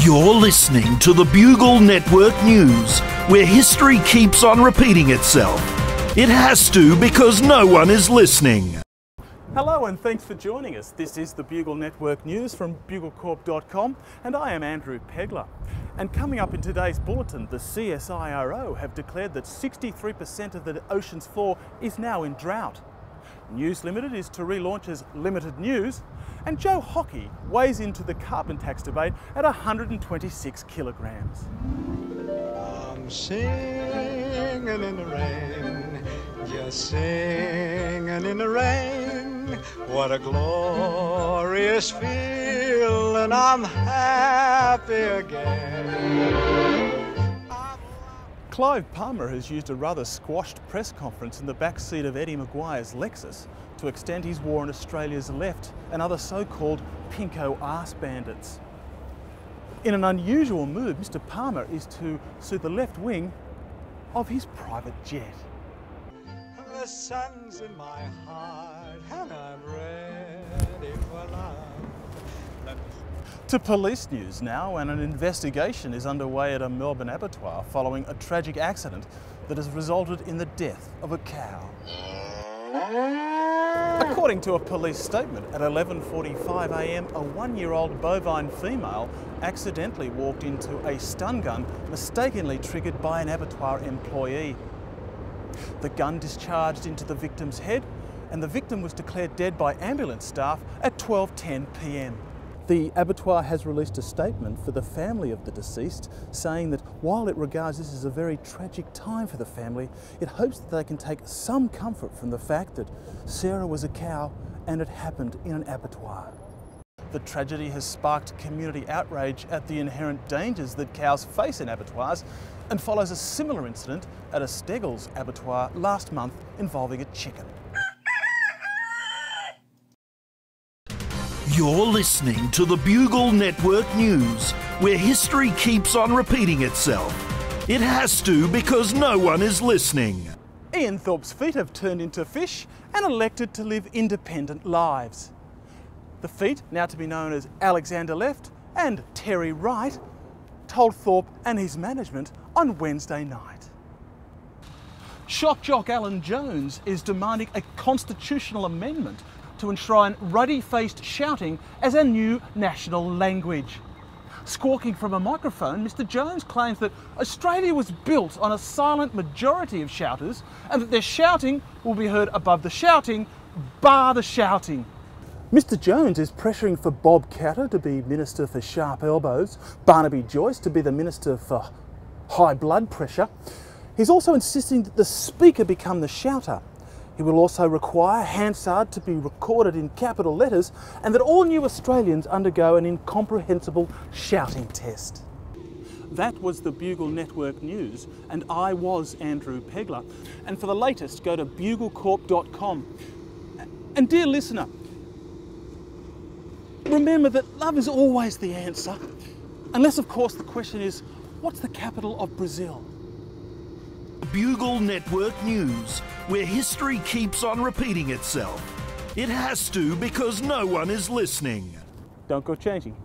You're listening to the Bugle Network News, where history keeps on repeating itself. It has to because no one is listening. Hello and thanks for joining us. This is the Bugle Network News from buglecorp.com and I am Andrew Pegler. And coming up in today's bulletin, the CSIRO have declared that 63% of the ocean's floor is now in drought. News Limited is to relaunch as Limited News, and Joe Hockey weighs into the carbon tax debate at 126 kilograms. I'm singing in the rain, just singing in the rain. What a glorious feeling, I'm happy again. Clive Palmer has used a rather squashed press conference in the backseat of Eddie Maguire's Lexus to extend his war on Australia's left and other so-called pinko arse bandits. In an unusual move, Mr. Palmer is to sue the left wing of his private jet. The sun's in my heart and I'm ready for love. To police news now, and an investigation is underway at a Melbourne abattoir following a tragic accident that has resulted in the death of a cow. According to a police statement, at 11:45 a.m, a one-year-old bovine female accidentally walked into a stun gun mistakenly triggered by an abattoir employee. The gun discharged into the victim's head, and the victim was declared dead by ambulance staff at 12:10 p.m. The abattoir has released a statement for the family of the deceased, saying that while it regards this as a very tragic time for the family, it hopes that they can take some comfort from the fact that Sarah was a cow and it happened in an abattoir. The tragedy has sparked community outrage at the inherent dangers that cows face in abattoirs and follows a similar incident at a Steggles abattoir last month involving a chicken. You're listening to the Bugle Network News, where history keeps on repeating itself. It has to because no one is listening. Ian Thorpe's feet have turned into fish and elected to live independent lives. The feet, now to be known as Alexander Left and Terry Wright, told Thorpe and his management on Wednesday night. Shock jock Alan Jones is demanding a constitutional amendment to enshrine ruddy-faced shouting as a new national language. Squawking from a microphone, Mr. Jones claims that Australia was built on a silent majority of shouters and that their shouting will be heard above the shouting, bar the shouting. Mr. Jones is pressuring for Bob Catter to be Minister for Sharp Elbows, Barnaby Joyce to be the Minister for High Blood Pressure. He's also insisting that the Speaker become the shouter. He will also require Hansard to be recorded in capital letters and that all new Australians undergo an incomprehensible shouting test. That was the Bugle Network News, and I was Andrew Pegler. And for the latest, go to buglecorp.com. And dear listener, remember that love is always the answer, unless of course the question is, what's the capital of Brazil? Bugle Network News, where history keeps on repeating itself. It has to because no one is listening. Don't go changing.